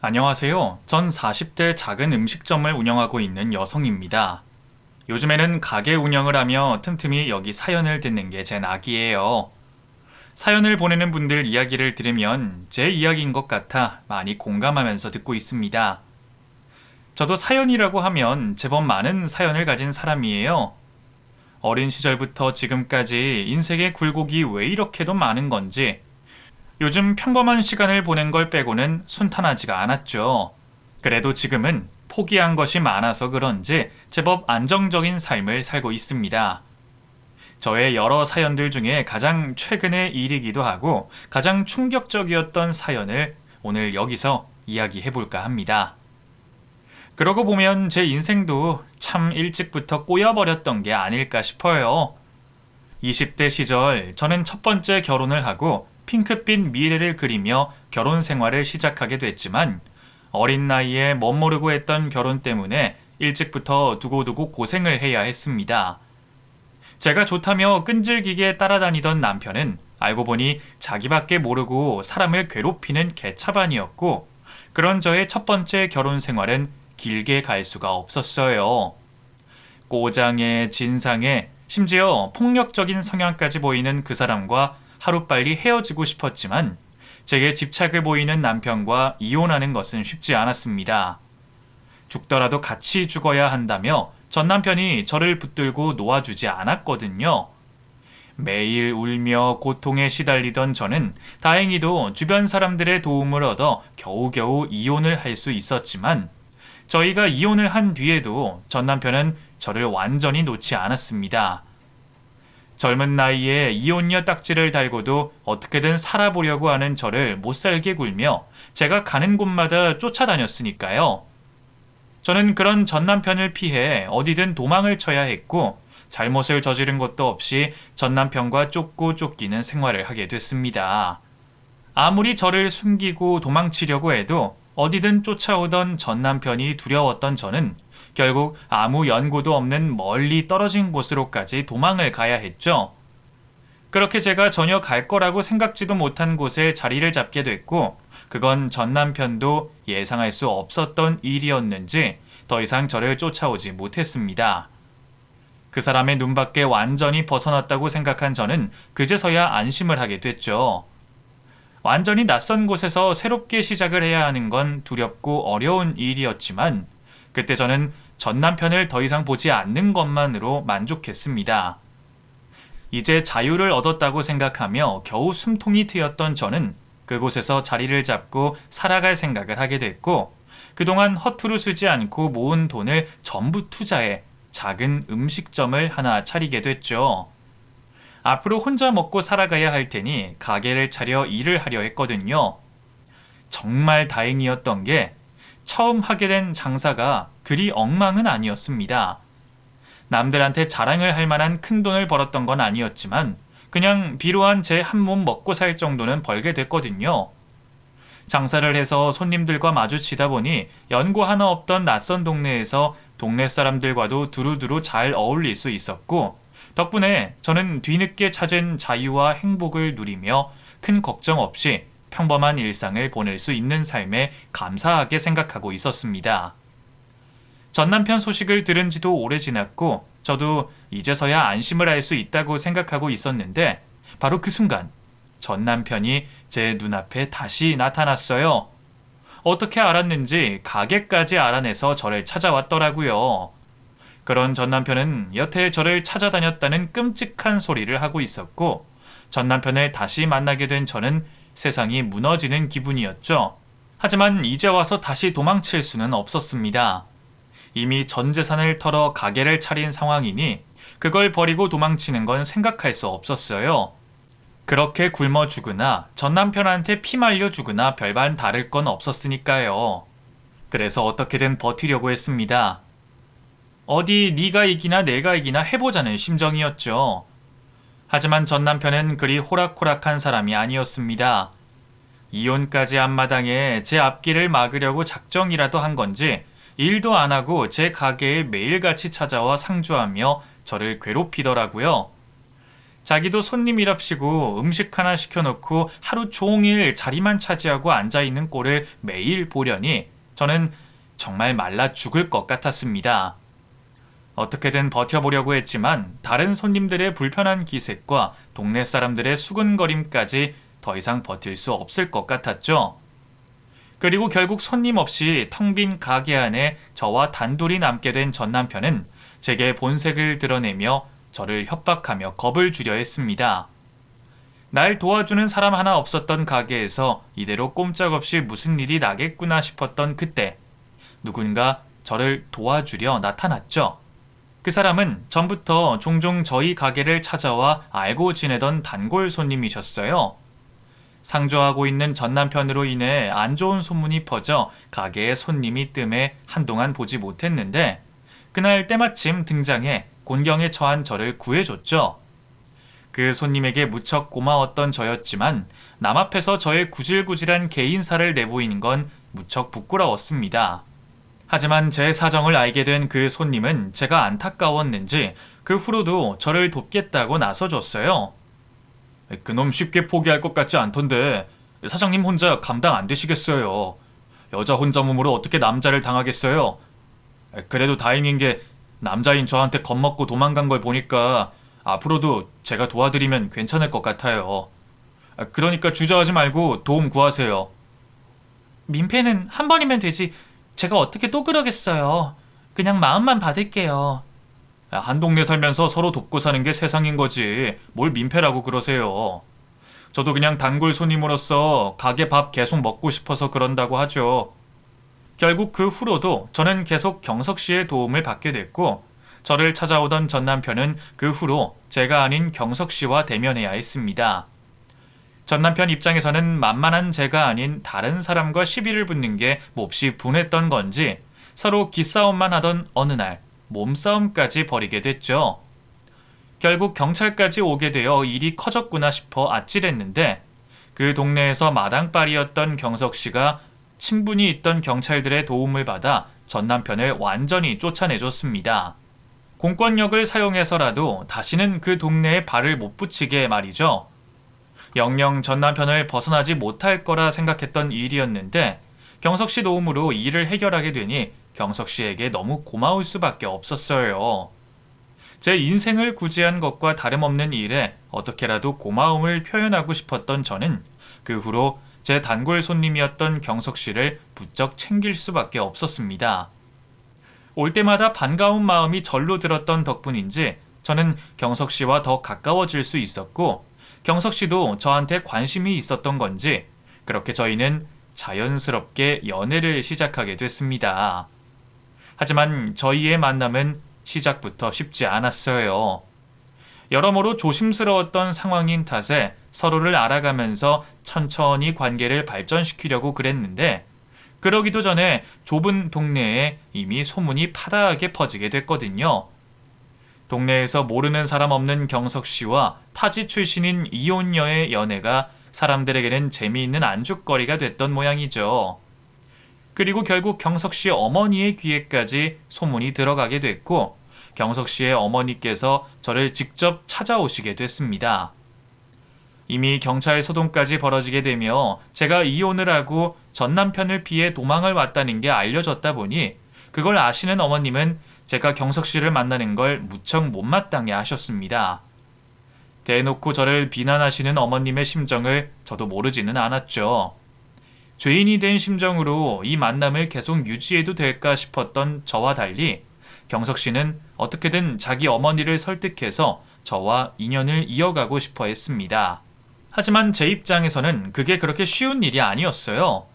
안녕하세요. 전 40대 작은 음식점을 운영하고 있는 여성입니다. 요즘에는 가게 운영을 하며 틈틈이 여기 사연을 듣는 게 제 낙이에요. 사연을 보내는 분들 이야기를 들으면 제 이야기인 것 같아 많이 공감하면서 듣고 있습니다. 저도 사연이라고 하면 제법 많은 사연을 가진 사람이에요. 어린 시절부터 지금까지 인생의 굴곡이 왜 이렇게도 많은 건지 요즘 평범한 시간을 보낸 걸 빼고는 순탄하지가 않았죠. 그래도 지금은 포기한 것이 많아서 그런지 제법 안정적인 삶을 살고 있습니다. 저의 여러 사연들 중에 가장 최근의 일이기도 하고 가장 충격적이었던 사연을 오늘 여기서 이야기해볼까 합니다. 그러고 보면 제 인생도 참 일찍부터 꼬여버렸던 게 아닐까 싶어요. 20대 시절 저는 첫 번째 결혼을 하고 핑크빛 미래를 그리며 결혼 생활을 시작하게 됐지만 어린 나이에 멋모르고 했던 결혼 때문에 일찍부터 두고두고 고생을 해야 했습니다. 제가 좋다며 끈질기게 따라다니던 남편은 알고 보니 자기밖에 모르고 사람을 괴롭히는 개차반이었고 그런 저의 첫 번째 결혼 생활은 길게 갈 수가 없었어요. 꼬장에 진상에 심지어 폭력적인 성향까지 보이는 그 사람과 하루빨리 헤어지고 싶었지만 제게 집착을 보이는 남편과 이혼하는 것은 쉽지 않았습니다. 죽더라도 같이 죽어야 한다며 전 남편이 저를 붙들고 놓아주지 않았거든요. 매일 울며 고통에 시달리던 저는 다행히도 주변 사람들의 도움을 얻어 겨우겨우 이혼을 할 수 있었지만 저희가 이혼을 한 뒤에도 전 남편은 저를 완전히 놓지 않았습니다. 젊은 나이에 이혼녀 딱지를 달고도 어떻게든 살아보려고 하는 저를 못살게 굴며 제가 가는 곳마다 쫓아다녔으니까요. 저는 그런 전 남편을 피해 어디든 도망을 쳐야 했고 잘못을 저지른 것도 없이 전 남편과 쫓고 쫓기는 생활을 하게 됐습니다. 아무리 저를 숨기고 도망치려고 해도 어디든 쫓아오던 전 남편이 두려웠던 저는 결국 아무 연고도 없는 멀리 떨어진 곳으로까지 도망을 가야 했죠. 그렇게 제가 전혀 갈 거라고 생각지도 못한 곳에 자리를 잡게 됐고, 그건 전 남편도 예상할 수 없었던 일이었는지 더 이상 저를 쫓아오지 못했습니다. 그 사람의 눈밖에 완전히 벗어났다고 생각한 저는 그제서야 안심을 하게 됐죠. 완전히 낯선 곳에서 새롭게 시작을 해야 하는 건 두렵고 어려운 일이었지만 그때 저는 전 남편을 더 이상 보지 않는 것만으로 만족했습니다. 이제 자유를 얻었다고 생각하며 겨우 숨통이 트였던 저는 그곳에서 자리를 잡고 살아갈 생각을 하게 됐고 그동안 허투루 쓰지 않고 모은 돈을 전부 투자해 작은 음식점을 하나 차리게 됐죠. 앞으로 혼자 먹고 살아가야 할 테니 가게를 차려 일을 하려 했거든요. 정말 다행이었던 게 처음 하게 된 장사가 그리 엉망은 아니었습니다. 남들한테 자랑을 할 만한 큰 돈을 벌었던 건 아니었지만 그냥 비로한 제 한 몸 먹고 살 정도는 벌게 됐거든요. 장사를 해서 손님들과 마주치다 보니 연고 하나 없던 낯선 동네에서 동네 사람들과도 두루두루 잘 어울릴 수 있었고 덕분에 저는 뒤늦게 찾은 자유와 행복을 누리며 큰 걱정 없이 평범한 일상을 보낼 수 있는 삶에 감사하게 생각하고 있었습니다. 전 남편 소식을 들은 지도 오래 지났고 저도 이제서야 안심을 할 수 있다고 생각하고 있었는데 바로 그 순간 전 남편이 제 눈앞에 다시 나타났어요. 어떻게 알았는지 가게까지 알아내서 저를 찾아왔더라고요. 그런 전 남편은 여태 저를 찾아다녔다는 끔찍한 소리를 하고 있었고 전 남편을 다시 만나게 된 저는 세상이 무너지는 기분이었죠. 하지만 이제 와서 다시 도망칠 수는 없었습니다. 이미 전 재산을 털어 가게를 차린 상황이니 그걸 버리고 도망치는 건 생각할 수 없었어요. 그렇게 굶어 죽으나 전 남편한테 피 말려 죽으나 별반 다를 건 없었으니까요. 그래서 어떻게든 버티려고 했습니다. 어디 네가 이기나 내가 이기나 해보자는 심정이었죠. 하지만 전 남편은 그리 호락호락한 사람이 아니었습니다. 이혼까지 앞마당에 제 앞길을 막으려고 작정이라도 한 건지 일도 안 하고 제 가게에 매일같이 찾아와 상주하며 저를 괴롭히더라고요. 자기도 손님이랍시고 음식 하나 시켜놓고 하루 종일 자리만 차지하고 앉아있는 꼴을 매일 보려니 저는 정말 말라 죽을 것 같았습니다. 어떻게든 버텨보려고 했지만 다른 손님들의 불편한 기색과 동네 사람들의 수근거림까지 더 이상 버틸 수 없을 것 같았죠. 그리고 결국 손님 없이 텅 빈 가게 안에 저와 단둘이 남게 된 전 남편은 제게 본색을 드러내며 저를 협박하며 겁을 주려 했습니다. 날 도와주는 사람 하나 없었던 가게에서 이대로 꼼짝없이 무슨 일이 나겠구나 싶었던 그때 누군가 저를 도와주려 나타났죠. 그 사람은 전부터 종종 저희 가게를 찾아와 알고 지내던 단골 손님이셨어요. 상주하고 있는 전 남편으로 인해 안 좋은 소문이 퍼져 가게에 손님이 뜸해 한동안 보지 못했는데 그날 때마침 등장해 곤경에 처한 저를 구해줬죠. 그 손님에게 무척 고마웠던 저였지만 남 앞에서 저의 구질구질한 개인사를 내보이는 건 무척 부끄러웠습니다. 하지만 제 사정을 알게 된 그 손님은 제가 안타까웠는지 그 후로도 저를 돕겠다고 나서줬어요. 그놈 쉽게 포기할 것 같지 않던데 사장님 혼자 감당 안 되시겠어요. 여자 혼자 몸으로 어떻게 남자를 당하겠어요. 그래도 다행인 게 남자인 저한테 겁먹고 도망간 걸 보니까 앞으로도 제가 도와드리면 괜찮을 것 같아요. 그러니까 주저하지 말고 도움 구하세요. 민폐는 한 번이면 되지 제가 어떻게 또 그러겠어요. 그냥 마음만 받을게요. 한 동네 살면서 서로 돕고 사는 게 세상인 거지 뭘 민폐라고 그러세요. 저도 그냥 단골 손님으로서 가게 밥 계속 먹고 싶어서 그런다고 하죠. 결국 그 후로도 저는 계속 경석 씨의 도움을 받게 됐고 저를 찾아오던 전 남편은 그 후로 제가 아닌 경석 씨와 대면해야 했습니다. 전 남편 입장에서는 만만한 제가 아닌 다른 사람과 시비를 붙는 게 몹시 분했던 건지 서로 기싸움만 하던 어느 날 몸싸움까지 벌이게 됐죠. 결국 경찰까지 오게 되어 일이 커졌구나 싶어 아찔했는데 그 동네에서 마당발이었던 경석 씨가 친분이 있던 경찰들의 도움을 받아 전 남편을 완전히 쫓아내줬습니다. 공권력을 사용해서라도 다시는 그 동네에 발을 못 붙이게 말이죠. 영영 전 남편을 벗어나지 못할 거라 생각했던 일이었는데 경석 씨 도움으로 일을 해결하게 되니 경석 씨에게 너무 고마울 수밖에 없었어요. 제 인생을 구제한 것과 다름없는 일에 어떻게라도 고마움을 표현하고 싶었던 저는 그 후로 제 단골 손님이었던 경석 씨를 부쩍 챙길 수밖에 없었습니다. 올 때마다 반가운 마음이 절로 들었던 덕분인지 저는 경석 씨와 더 가까워질 수 있었고 경석 씨도 저한테 관심이 있었던 건지 그렇게 저희는 자연스럽게 연애를 시작하게 됐습니다. 하지만 저희의 만남은 시작부터 쉽지 않았어요. 여러모로 조심스러웠던 상황인 탓에 서로를 알아가면서 천천히 관계를 발전시키려고 그랬는데 그러기도 전에 좁은 동네에 이미 소문이 파다하게 퍼지게 됐거든요. 동네에서 모르는 사람 없는 경석 씨와 타지 출신인 이혼녀의 연애가 사람들에게는 재미있는 안주거리가 됐던 모양이죠. 그리고 결국 경석 씨 어머니의 귀에까지 소문이 들어가게 됐고 경석 씨의 어머니께서 저를 직접 찾아오시게 됐습니다. 이미 경찰 소동까지 벌어지게 되며 제가 이혼을 하고 전 남편을 피해 도망을 왔다는 게 알려졌다 보니 그걸 아시는 어머님은 제가 경석 씨를 만나는 걸 무척 못마땅해 하셨습니다. 대놓고 저를 비난하시는 어머님의 심정을 저도 모르지는 않았죠. 죄인이 된 심정으로 이 만남을 계속 유지해도 될까 싶었던 저와 달리 경석 씨는 어떻게든 자기 어머니를 설득해서 저와 인연을 이어가고 싶어 했습니다. 하지만 제 입장에서는 그게 그렇게 쉬운 일이 아니었어요.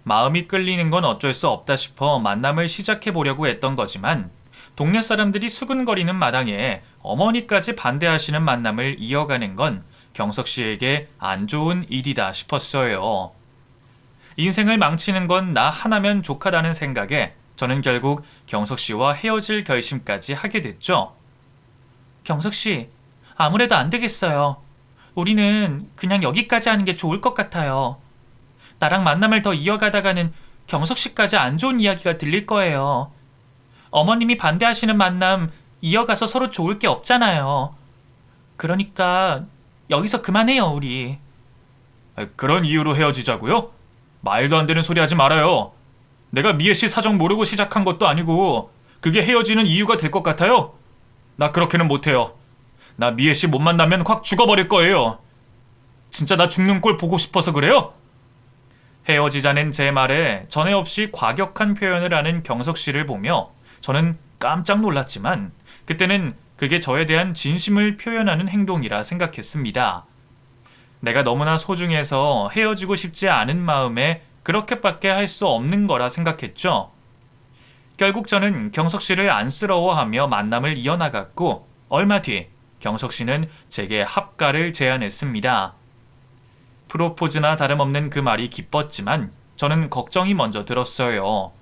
마음이 끌리는 건 어쩔 수 없다 싶어 만남을 시작해 보려고 했던 거지만 동네 사람들이 수근거리는 마당에 어머니까지 반대하시는 만남을 이어가는 건 경석 씨에게 안 좋은 일이다 싶었어요. 인생을 망치는 건 나 하나면 족하다는 생각에 저는 결국 경석 씨와 헤어질 결심까지 하게 됐죠. 경석 씨, 아무래도 안 되겠어요. 우리는 그냥 여기까지 하는 게 좋을 것 같아요. 나랑 만남을 더 이어가다가는 경석 씨까지 안 좋은 이야기가 들릴 거예요. 어머님이 반대하시는 만남 이어가서 서로 좋을 게 없잖아요. 그러니까 여기서 그만해요, 우리. 그런 이유로 헤어지자고요? 말도 안 되는 소리 하지 말아요. 내가 미애 씨 사정 모르고 시작한 것도 아니고 그게 헤어지는 이유가 될 것 같아요? 나 그렇게는 못해요. 나 미애 씨 못 만나면 확 죽어버릴 거예요. 진짜 나 죽는 꼴 보고 싶어서 그래요? 헤어지자는 제 말에 전에 없이 과격한 표현을 하는 경석 씨를 보며 저는 깜짝 놀랐지만 그때는 그게 저에 대한 진심을 표현하는 행동이라 생각했습니다. 내가 너무나 소중해서 헤어지고 싶지 않은 마음에 그렇게밖에 할 수 없는 거라 생각했죠. 결국 저는 경석 씨를 안쓰러워하며 만남을 이어나갔고 얼마 뒤 경석 씨는 제게 합가를 제안했습니다. 프로포즈나 다름없는 그 말이 기뻤지만 저는 걱정이 먼저 들었어요.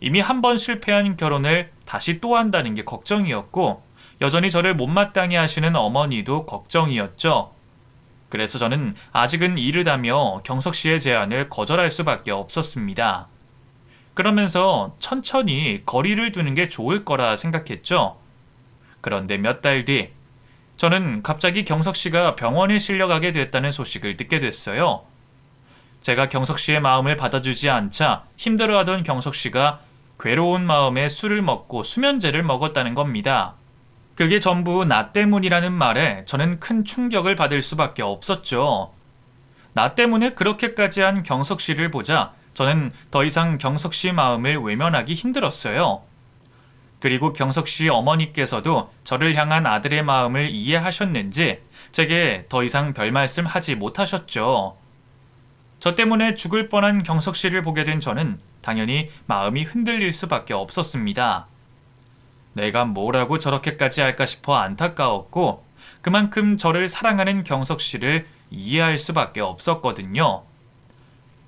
이미 한 번 실패한 결혼을 다시 또 한다는 게 걱정이었고 여전히 저를 못마땅해 하시는 어머니도 걱정이었죠. 그래서 저는 아직은 이르다며 경석 씨의 제안을 거절할 수밖에 없었습니다. 그러면서 천천히 거리를 두는 게 좋을 거라 생각했죠. 그런데 몇 달 뒤 저는 갑자기 경석 씨가 병원에 실려가게 됐다는 소식을 듣게 됐어요. 제가 경석 씨의 마음을 받아주지 않자 힘들어하던 경석 씨가 괴로운 마음에 술을 먹고 수면제를 먹었다는 겁니다. 그게 전부 나 때문이라는 말에 저는 큰 충격을 받을 수밖에 없었죠. 나 때문에 그렇게까지 한 경석 씨를 보자 저는 더 이상 경석 씨 마음을 외면하기 힘들었어요. 그리고 경석 씨 어머니께서도 저를 향한 아들의 마음을 이해하셨는지 제게 더 이상 별 말씀 하지 못하셨죠. 저 때문에 죽을 뻔한 경석 씨를 보게 된 저는 당연히 마음이 흔들릴 수밖에 없었습니다. 내가 뭐라고 저렇게까지 할까 싶어 안타까웠고 그만큼 저를 사랑하는 경석 씨를 이해할 수밖에 없었거든요.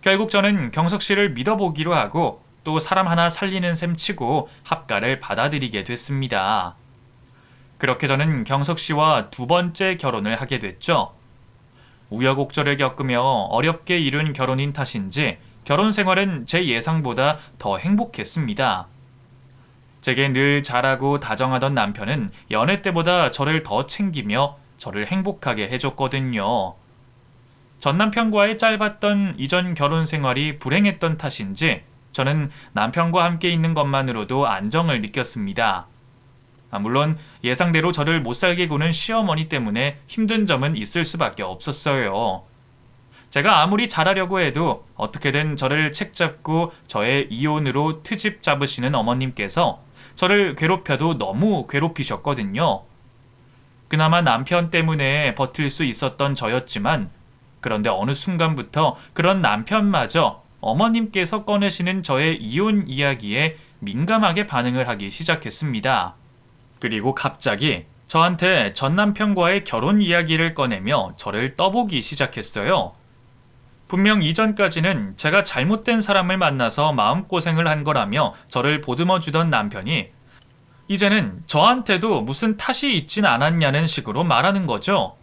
결국 저는 경석 씨를 믿어보기로 하고 또 사람 하나 살리는 셈 치고 합가를 받아들이게 됐습니다. 그렇게 저는 경석 씨와 두 번째 결혼을 하게 됐죠. 우여곡절을 겪으며 어렵게 이룬 결혼인 탓인지 결혼 생활은 제 예상보다 더 행복했습니다. 제게 늘 잘하고 다정하던 남편은 연애 때보다 저를 더 챙기며 저를 행복하게 해줬거든요. 전 남편과의 짧았던 이전 결혼 생활이 불행했던 탓인지 저는 남편과 함께 있는 것만으로도 안정을 느꼈습니다. 물론 예상대로 저를 못살게 구는 시어머니 때문에 힘든 점은 있을 수밖에 없었어요. 제가 아무리 잘하려고 해도 어떻게든 저를 책잡고 저의 이혼으로 트집 잡으시는 어머님께서 저를 괴롭혀도 너무 괴롭히셨거든요. 그나마 남편 때문에 버틸 수 있었던 저였지만 그런데 어느 순간부터 그런 남편마저 어머님께서 꺼내시는 저의 이혼 이야기에 민감하게 반응을 하기 시작했습니다. 그리고 갑자기 저한테 전 남편과의 결혼 이야기를 꺼내며 저를 떠보기 시작했어요. 분명 이전까지는 제가 잘못된 사람을 만나서 마음고생을 한 거라며 저를 보듬어 주던 남편이 이제는 저한테도 무슨 탓이 있진 않았냐는 식으로 말하는 거죠.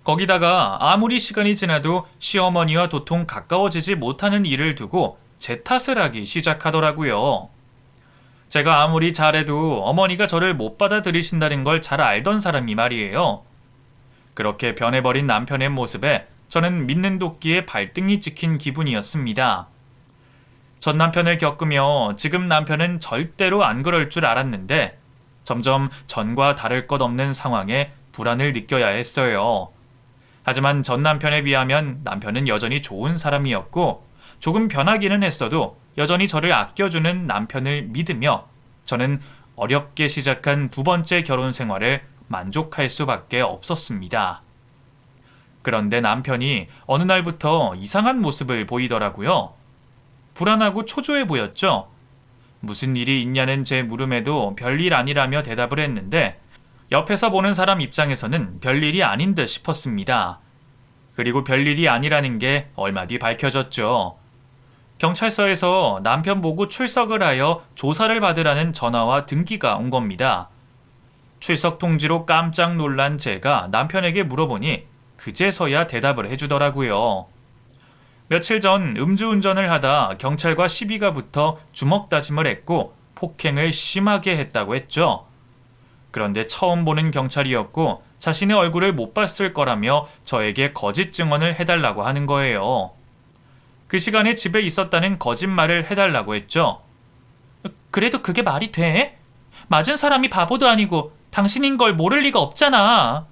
거기다가 아무리 시간이 지나도 시어머니와 도통 가까워지지 못하는 일을 두고 제 탓을 하기 시작하더라고요. 제가 아무리 잘해도 어머니가 저를 못 받아들이신다는 걸 잘 알던 사람이 말이에요. 그렇게 변해버린 남편의 모습에 저는 믿는 도끼에 발등이 찍힌 기분이었습니다. 전 남편을 겪으며 지금 남편은 절대로 안 그럴 줄 알았는데 점점 전과 다를 것 없는 상황에 불안을 느껴야 했어요. 하지만 전 남편에 비하면 남편은 여전히 좋은 사람이었고 조금 변하기는 했어도 여전히 저를 아껴주는 남편을 믿으며 저는 어렵게 시작한 두 번째 결혼 생활을 만족할 수밖에 없었습니다. 그런데 남편이 어느 날부터 이상한 모습을 보이더라고요. 불안하고 초조해 보였죠. 무슨 일이 있냐는 제 물음에도 별일 아니라며 대답을 했는데 옆에서 보는 사람 입장에서는 별일이 아닌 듯 싶었습니다. 그리고 별일이 아니라는 게 얼마 뒤 밝혀졌죠. 경찰서에서 남편 보고 출석을 하여 조사를 받으라는 전화와 등기가 온 겁니다. 출석 통지로 깜짝 놀란 제가 남편에게 물어보니 그제서야 대답을 해주더라고요. 며칠 전 음주운전을 하다 경찰과 시비가 붙어 주먹다짐을 했고 폭행을 심하게 했다고 했죠. 그런데 처음 보는 경찰이었고 자신의 얼굴을 못 봤을 거라며 저에게 거짓 증언을 해달라고 하는 거예요. 그 시간에 집에 있었다는 거짓말을 해달라고 했죠. 그래도 그게 말이 돼? 맞은 사람이 바보도 아니고 당신인 걸 모를 리가 없잖아.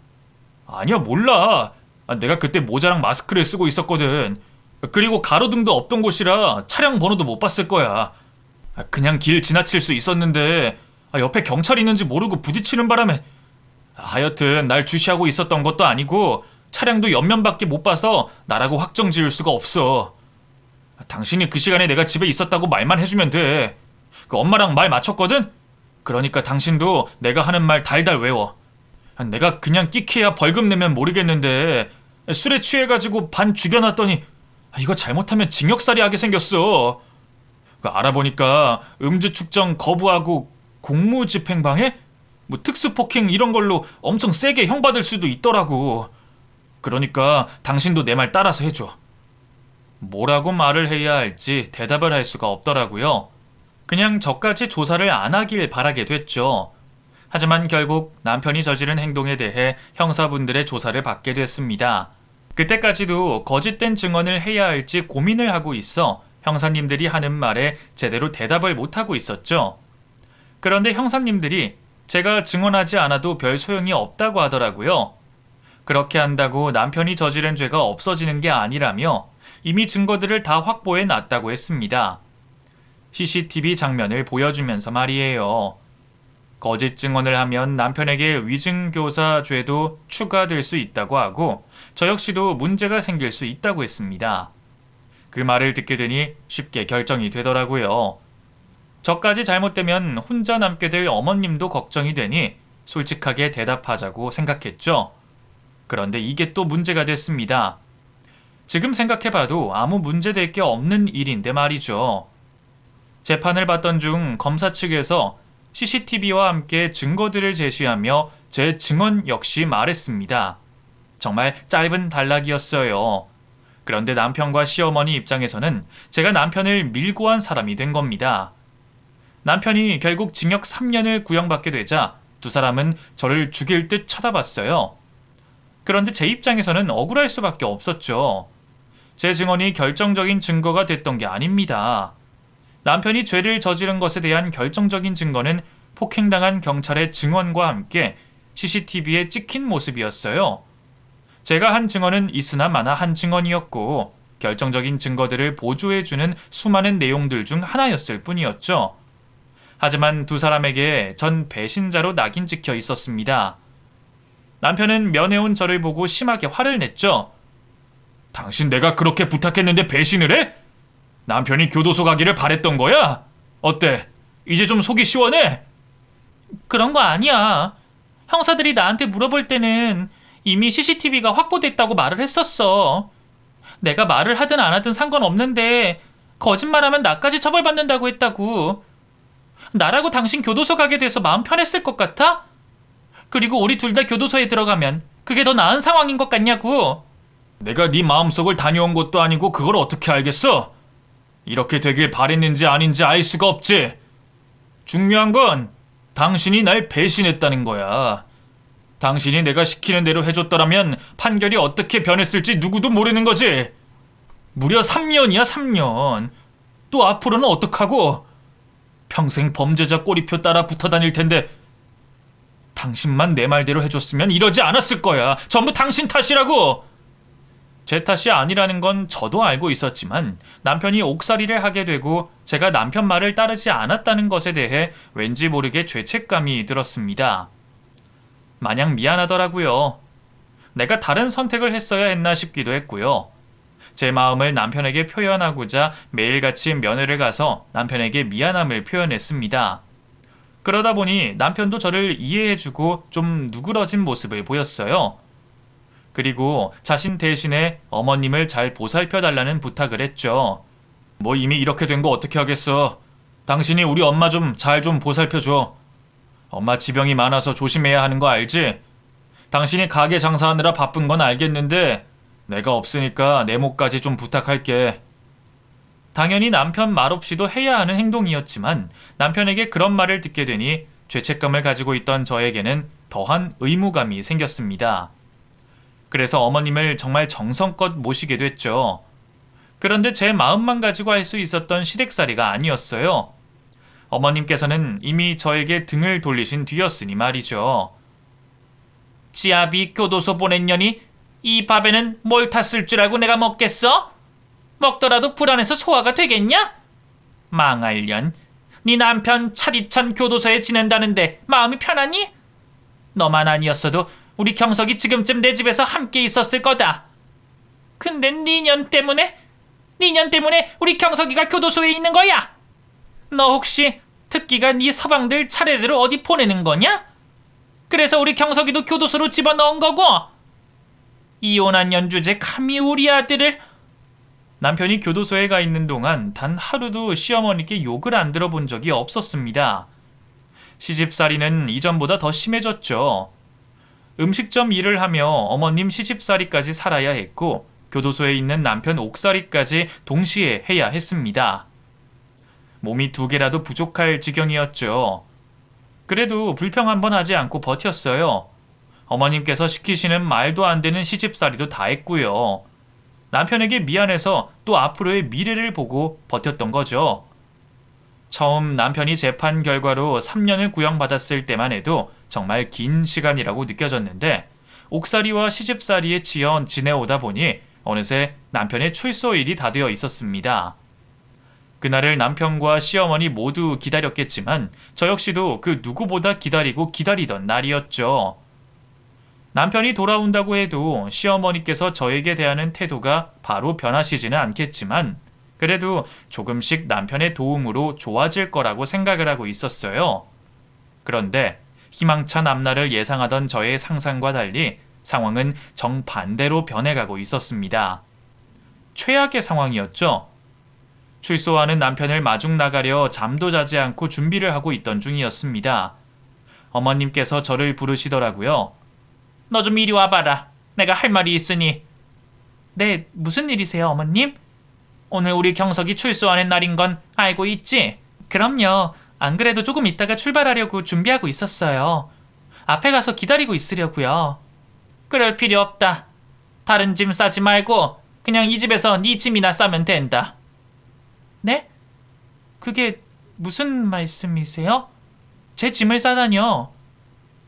아니야, 몰라. 내가 그때 모자랑 마스크를 쓰고 있었거든. 그리고 가로등도 없던 곳이라 차량 번호도 못 봤을 거야. 그냥 길 지나칠 수 있었는데 옆에 경찰이 있는지 모르고 부딪히는 바람에 하여튼 날 주시하고 있었던 것도 아니고 차량도 옆면밖에 못 봐서 나라고 확정 지을 수가 없어. 당신이 그 시간에 내가 집에 있었다고 말만 해주면 돼. 그 엄마랑 말 맞췄거든? 그러니까 당신도 내가 하는 말 달달 외워. 내가 그냥 끽해야 벌금 내면 모르겠는데 술에 취해가지고 반 죽여놨더니 이거 잘못하면 징역살이 하게 생겼어. 알아보니까 음주 측정 거부하고 공무집행방해? 뭐 특수폭행 이런 걸로 엄청 세게 형 받을 수도 있더라고. 그러니까 당신도 내 말 따라서 해줘. 뭐라고 말을 해야 할지 대답을 할 수가 없더라고요. 그냥 저까지 조사를 안 하길 바라게 됐죠. 하지만 결국 남편이 저지른 행동에 대해 형사분들의 조사를 받게 됐습니다. 그때까지도 거짓된 증언을 해야 할지 고민을 하고 있어 형사님들이 하는 말에 제대로 대답을 못하고 있었죠. 그런데 형사님들이 제가 증언하지 않아도 별 소용이 없다고 하더라고요. 그렇게 한다고 남편이 저지른 죄가 없어지는 게 아니라며 이미 증거들을 다 확보해 놨다고 했습니다. CCTV 장면을 보여주면서 말이에요. 거짓 증언을 하면 남편에게 위증교사 죄도 추가될 수 있다고 하고 저 역시도 문제가 생길 수 있다고 했습니다. 그 말을 듣게 되니 쉽게 결정이 되더라고요. 저까지 잘못되면 혼자 남게 될 어머님도 걱정이 되니 솔직하게 대답하자고 생각했죠. 그런데 이게 또 문제가 됐습니다. 지금 생각해봐도 아무 문제될 게 없는 일인데 말이죠. 재판을 받던 중 검사 측에서 CCTV와 함께 증거들을 제시하며 제 증언 역시 말했습니다. 정말 짧은 단락이었어요. 그런데 남편과 시어머니 입장에서는 제가 남편을 밀고 한 사람이 된 겁니다. 남편이 결국 징역 3년을 구형받게 되자 두 사람은 저를 죽일 듯 쳐다봤어요. 그런데 제 입장에서는 억울할 수밖에 없었죠. 제 증언이 결정적인 증거가 됐던 게 아닙니다. 남편이 죄를 저지른 것에 대한 결정적인 증거는 폭행당한 경찰의 증언과 함께 CCTV에 찍힌 모습이었어요. 제가 한 증언은 있으나 마나 한 증언이었고 결정적인 증거들을 보조해주는 수많은 내용들 중 하나였을 뿐이었죠. 하지만 두 사람에게 전 배신자로 낙인 찍혀 있었습니다. 남편은 면회온 저를 보고 심하게 화를 냈죠. 당신 내가 그렇게 부탁했는데 배신을 해? 남편이 교도소 가기를 바랬던 거야? 어때? 이제 좀 속이 시원해? 그런 거 아니야. 형사들이 나한테 물어볼 때는 이미 CCTV가 확보됐다고 말을 했었어. 내가 말을 하든 안 하든 상관없는데 거짓말하면 나까지 처벌받는다고 했다고. 나라고 당신 교도소 가게 돼서 마음 편했을 것 같아? 그리고 우리 둘 다 교도소에 들어가면 그게 더 나은 상황인 것 같냐고. 내가 네 마음속을 다녀온 것도 아니고 그걸 어떻게 알겠어? 이렇게 되길 바랬는지 아닌지 알 수가 없지. 중요한 건 당신이 날 배신했다는 거야. 당신이 내가 시키는 대로 해줬더라면 판결이 어떻게 변했을지 누구도 모르는 거지. 무려 3년이야, 3년. 또 앞으로는 어떡하고? 평생 범죄자 꼬리표 따라 붙어 다닐 텐데 당신만 내 말대로 해줬으면 이러지 않았을 거야. 전부 당신 탓이라고. 제 탓이 아니라는 건 저도 알고 있었지만 남편이 옥살이를 하게 되고 제가 남편 말을 따르지 않았다는 것에 대해 왠지 모르게 죄책감이 들었습니다. 마냥 미안하더라고요. 내가 다른 선택을 했어야 했나 싶기도 했고요. 제 마음을 남편에게 표현하고자 매일같이 면회를 가서 남편에게 미안함을 표현했습니다. 그러다 보니 남편도 저를 이해해주고 좀 누그러진 모습을 보였어요. 그리고 자신 대신에 어머님을 잘 보살펴달라는 부탁을 했죠. 뭐 이미 이렇게 된 거 어떻게 하겠어. 당신이 우리 엄마 좀 잘 좀 보살펴줘. 엄마 지병이 많아서 조심해야 하는 거 알지? 당신이 가게 장사하느라 바쁜 건 알겠는데 내가 없으니까 내 몫까지 좀 부탁할게. 당연히 남편 말 없이도 해야 하는 행동이었지만 남편에게 그런 말을 듣게 되니 죄책감을 가지고 있던 저에게는 더한 의무감이 생겼습니다. 그래서 어머님을 정말 정성껏 모시게 됐죠. 그런데 제 마음만 가지고 할 수 있었던 시댁살이가 아니었어요. 어머님께서는 이미 저에게 등을 돌리신 뒤였으니 말이죠. 지아비 교도소 보낸 년이 이 밥에는 뭘 탔을 줄 알고 내가 먹겠어? 먹더라도 불안해서 소화가 되겠냐? 망할 년, 네 남편 차디찬 교도소에 지낸다는데 마음이 편하니? 너만 아니었어도 우리 경석이 지금쯤 내 집에서 함께 있었을 거다. 근데 네 년 때문에 우리 경석이가 교도소에 있는 거야. 너 혹시 특기가 네 서방들 차례대로 어디 보내는 거냐? 그래서 우리 경석이도 교도소로 집어넣은 거고. 이혼한 연주제 감히 우리 아들을. 남편이 교도소에 가 있는 동안 단 하루도 시어머니께 욕을 안 들어본 적이 없었습니다. 시집살이는 이전보다 더 심해졌죠. 음식점 일을 하며 어머님 시집살이까지 살아야 했고 교도소에 있는 남편 옥살이까지 동시에 해야 했습니다. 몸이 2개라도 부족할 지경이었죠. 그래도 불평 한 번 하지 않고 버텼어요. 어머님께서 시키시는 말도 안 되는 시집살이도 다 했고요. 남편에게 미안해서 또 앞으로의 미래를 보고 버텼던 거죠. 처음 남편이 재판 결과로 3년을 구형받았을 때만 해도 정말 긴 시간이라고 느껴졌는데 옥살이와 시집살이에 치여 지내오다 보니 어느새 남편의 출소일이 다 되어 있었습니다. 그날을 남편과 시어머니 모두 기다렸겠지만 저 역시도 그 누구보다 기다리던 날이었죠. 남편이 돌아온다고 해도 시어머니께서 저에게 대하는 태도가 바로 변하시지는 않겠지만 그래도 조금씩 남편의 도움으로 좋아질 거라고 생각을 하고 있었어요. 그런데 희망찬 앞날을 예상하던 저의 상상과 달리 상황은 정반대로 변해가고 있었습니다. 최악의 상황이었죠. 출소하는 남편을 마중 나가려 잠도 자지 않고 준비를 하고 있던 중이었습니다. 어머님께서 저를 부르시더라고요. 너 좀 이리 와봐라. 내가 할 말이 있으니. 네, 무슨 일이세요, 어머님? 오늘 우리 경석이 출소하는 날인 건 알고 있지? 그럼요. 안 그래도 조금 있다가 출발하려고 준비하고 있었어요. 앞에 가서 기다리고 있으려고요. 그럴 필요 없다. 다른 짐 싸지 말고 그냥 이 집에서 네 짐이나 싸면 된다. 네? 그게 무슨 말씀이세요? 제 짐을 싸다뇨.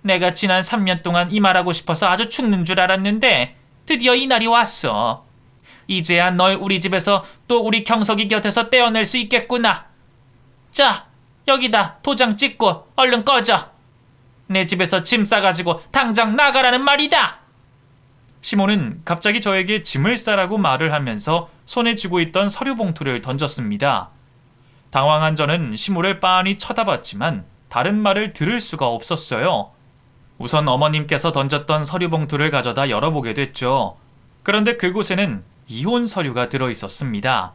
내가 지난 3년 동안 이 말하고 싶어서 아주 죽는 줄 알았는데 드디어 이 날이 왔어. 이제야 널 우리 집에서 또 우리 경석이 곁에서 떼어낼 수 있겠구나. 자, 여기다 도장 찍고 얼른 꺼져. 내 집에서 짐 싸가지고 당장 나가라는 말이다. 시모는 갑자기 저에게 짐을 싸라고 말을 하면서 손에 쥐고 있던 서류 봉투를 던졌습니다. 당황한 저는 시모를 빤히 쳐다봤지만 다른 말을 들을 수가 없었어요. 우선 어머님께서 던졌던 서류 봉투를 가져다 열어보게 됐죠. 그런데 그곳에는 이혼 서류가 들어있었습니다.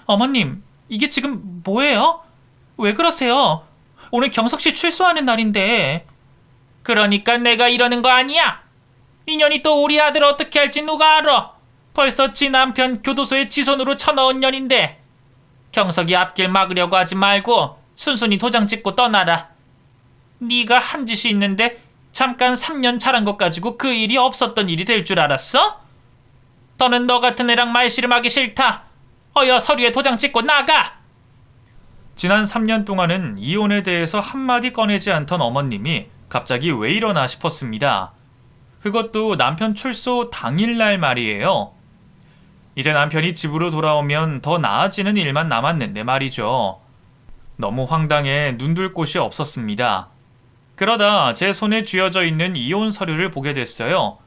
어머님, 이게 지금 뭐예요? 왜 그러세요? 오늘 경석씨 출소하는 날인데. 그러니까 내가 이러는 거 아니야? 인연이 또 우리 아들 어떻게 할지 누가 알아? 벌써 지 남편 교도소에 지손으로 쳐넣은 년인데. 경석이 앞길 막으려고 하지 말고 순순히 도장 찍고 떠나라. 네가 한 짓이 있는데 잠깐 3년 차란 것 가지고 그 일이 없었던 일이 될 줄 알았어? 더는 너 같은 애랑 말씨름하기 싫다. 어여 서류에 도장 찍고 나가! 지난 3년 동안은 이혼에 대해서 한마디 꺼내지 않던 어머님이 갑자기 왜 이러나 싶었습니다. 그것도 남편 출소 당일날 말이에요. 이제 남편이 집으로 돌아오면 더 나아지는 일만 남았는데 말이죠. 너무 황당해 눈둘 곳이 없었습니다. 그러다 제 손에 쥐어져 있는 이혼 서류를 보게 됐어요.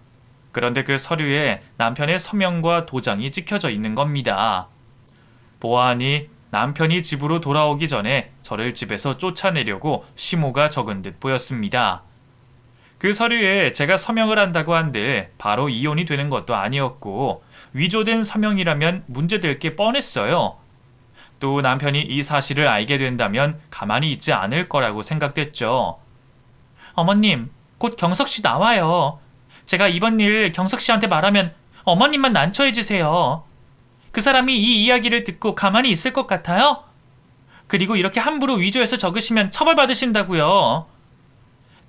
그런데 그 서류에 남편의 서명과 도장이 찍혀져 있는 겁니다. 보아하니 남편이 집으로 돌아오기 전에 저를 집에서 쫓아내려고 시모가 적은 듯 보였습니다. 그 서류에 제가 서명을 한다고 한들 바로 이혼이 되는 것도 아니었고 위조된 서명이라면 문제될 게 뻔했어요. 또 남편이 이 사실을 알게 된다면 가만히 있지 않을 거라고 생각됐죠. 어머님, 곧 경석씨 나와요. 제가 이번 일 경석씨한테 말하면 어머님만 난처해지세요. 그 사람이 이 이야기를 듣고 가만히 있을 것 같아요? 그리고 이렇게 함부로 위조해서 적으시면 처벌받으신다고요.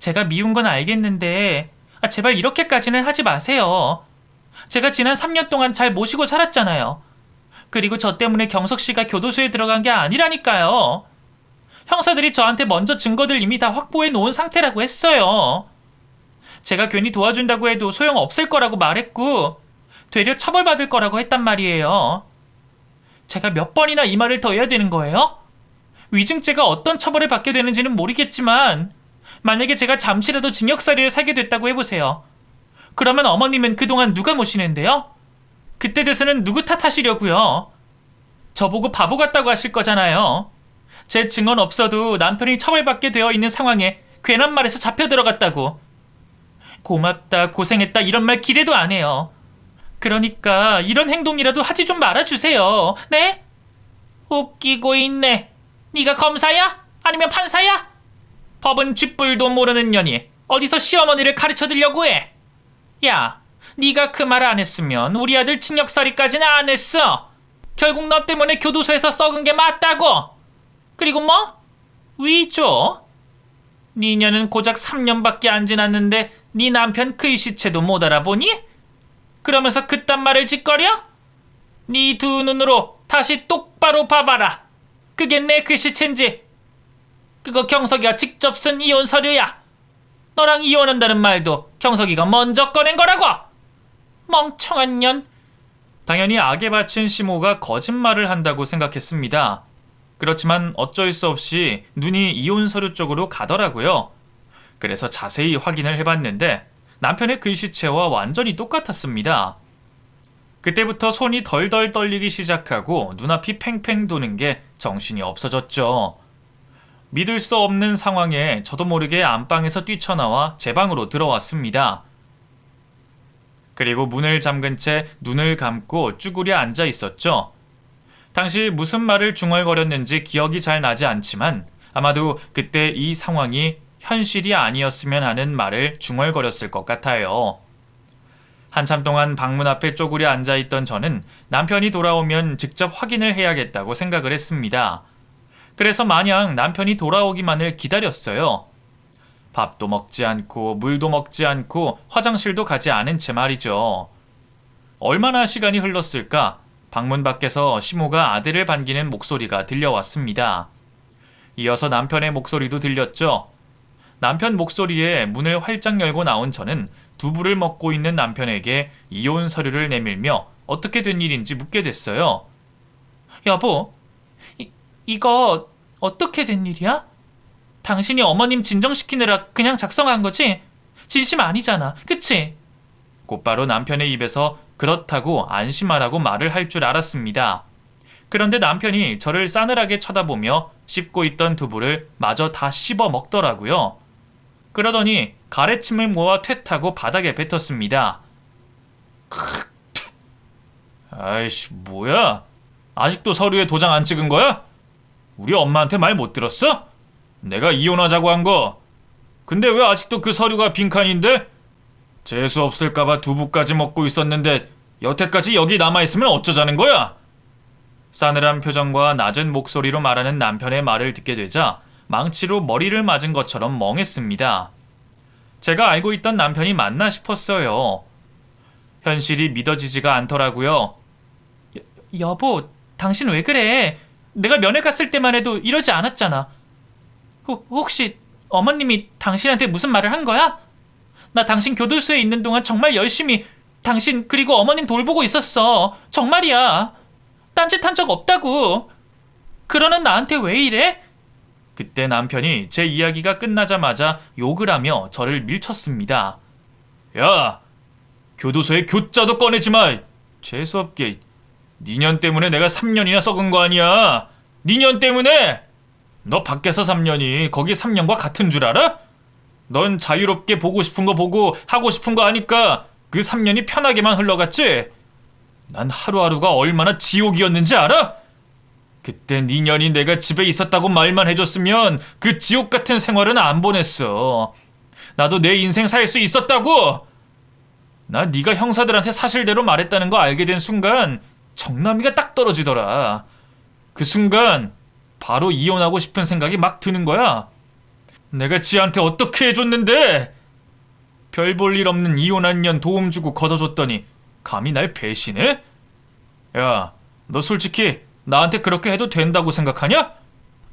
제가 미운 건 알겠는데 제발 이렇게까지는 하지 마세요. 제가 지난 3년 동안 잘 모시고 살았잖아요. 그리고 저 때문에 경석 씨가 교도소에 들어간 게 아니라니까요. 형사들이 저한테 먼저 증거들 이미 다 확보해 놓은 상태라고 했어요. 제가 괜히 도와준다고 해도 소용없을 거라고 말했고 되려 처벌받을 거라고 했단 말이에요. 제가 몇 번이나 이 말을 더 해야 되는 거예요? 위증죄가 어떤 처벌을 받게 되는지는 모르겠지만 만약에 제가 잠시라도 징역살이를 살게 됐다고 해보세요. 그러면 어머님은 그동안 누가 모시는데요? 그때 돼서는 누구 탓하시려고요? 저보고 바보 같다고 하실 거잖아요. 제 증언 없어도 남편이 처벌받게 되어 있는 상황에 괜한 말에서 잡혀 들어갔다고. 고맙다, 고생했다 이런 말 기대도 안 해요. 그러니까 이런 행동이라도 하지 좀 말아주세요. 네? 웃기고 있네. 네가 검사야? 아니면 판사야? 법은 쥐뿔도 모르는 년이 어디서 시어머니를 가르쳐드려고 해? 야, 네가 그 말 안 했으면 우리 아들 징역살이까지는 안 했어. 결국 너 때문에 교도소에서 썩은 게 맞다고. 그리고 뭐? 위조? 네 년은 고작 3년밖에 안 지났는데 네 남편 글씨체도 못 알아보니? 그러면서 그딴 말을 짓거려? 네 두 눈으로 다시 똑바로 봐봐라. 그게 내 글씨체인지. 그거 경석이가 직접 쓴 이혼 서류야. 너랑 이혼한다는 말도 경석이가 먼저 꺼낸 거라고. 멍청한 년. 당연히 악에 바친 시모가 거짓말을 한다고 생각했습니다. 그렇지만 어쩔 수 없이 눈이 이혼 서류 쪽으로 가더라고요. 그래서 자세히 확인을 해봤는데 남편의 글씨체와 완전히 똑같았습니다. 그때부터 손이 덜덜 떨리기 시작하고 눈앞이 팽팽 도는 게 정신이 없어졌죠. 믿을 수 없는 상황에 저도 모르게 안방에서 뛰쳐나와 제 방으로 들어왔습니다. 그리고 문을 잠근 채 눈을 감고 쭈그려 앉아 있었죠. 당시 무슨 말을 중얼거렸는지 기억이 잘 나지 않지만 아마도 그때 이 상황이 현실이 아니었으면 하는 말을 중얼거렸을 것 같아요. 한참 동안 방문 앞에 쪼그려 앉아있던 저는 남편이 돌아오면 직접 확인을 해야겠다고 생각을 했습니다. 그래서 마냥 남편이 돌아오기만을 기다렸어요. 밥도 먹지 않고 물도 먹지 않고 화장실도 가지 않은 채 말이죠. 얼마나 시간이 흘렀을까? 방문 밖에서 시모가 아들을 반기는 목소리가 들려왔습니다. 이어서 남편의 목소리도 들렸죠. 남편 목소리에 문을 활짝 열고 나온 저는 두부를 먹고 있는 남편에게 이혼 서류를 내밀며 어떻게 된 일인지 묻게 됐어요. 여보, 이거 어떻게 된 일이야? 당신이 어머님 진정시키느라 그냥 작성한 거지? 진심 아니잖아, 그치? 곧바로 남편의 입에서 그렇다고 안심하라고 말을 할 줄 알았습니다. 그런데 남편이 저를 싸늘하게 쳐다보며 씹고 있던 두부를 마저 다 씹어 먹더라고요. 그러더니 가래침을 모아 퇴타고 바닥에 뱉었습니다. 아이씨, 뭐야? 아직도 서류에 도장 안 찍은 거야? 우리 엄마한테 말 못 들었어? 내가 이혼하자고 한 거. 근데 왜 아직도 그 서류가 빈칸인데? 재수 없을까봐 두부까지 먹고 있었는데 여태까지 여기 남아있으면 어쩌자는 거야? 싸늘한 표정과 낮은 목소리로 말하는 남편의 말을 듣게 되자 망치로 머리를 맞은 것처럼 멍했습니다. 제가 알고 있던 남편이 맞나 싶었어요. 현실이 믿어지지가 않더라고요. 여보, 당신 왜 그래? 내가 면회 갔을 때만 해도 이러지 않았잖아. 혹시 어머님이 당신한테 무슨 말을 한 거야? 나 당신 교도소에 있는 동안 정말 열심히 당신 그리고 어머님 돌보고 있었어. 정말이야. 딴짓한 적 없다고. 그러는 나한테 왜 이래? 그때 남편이 제 이야기가 끝나자마자 욕을 하며 저를 밀쳤습니다. 야, 교도소에 교자도 꺼내지 마. 재수없게. 니년 때문에 내가 3년이나 썩은 거 아니야. 니년 때문에. 너 밖에서 3년이 거기 3년과 같은 줄 알아? 넌 자유롭게 보고 싶은 거 보고 하고 싶은 거 하니까 그 3년이 편하게만 흘러갔지? 난 하루하루가 얼마나 지옥이었는지 알아? 그때 네 년이 내가 집에 있었다고 말만 해줬으면 그 지옥 같은 생활은 안 보냈어. 나도 내 인생 살 수 있었다고. 나 네가 형사들한테 사실대로 말했다는 거 알게 된 순간 정남이가 딱 떨어지더라. 그 순간 바로 이혼하고 싶은 생각이 막 드는 거야. 내가 지한테 어떻게 해줬는데? 별 볼 일 없는 이혼한 년 도움 주고 걷어줬더니 감히 날 배신해? 야, 너 솔직히 나한테 그렇게 해도 된다고 생각하냐?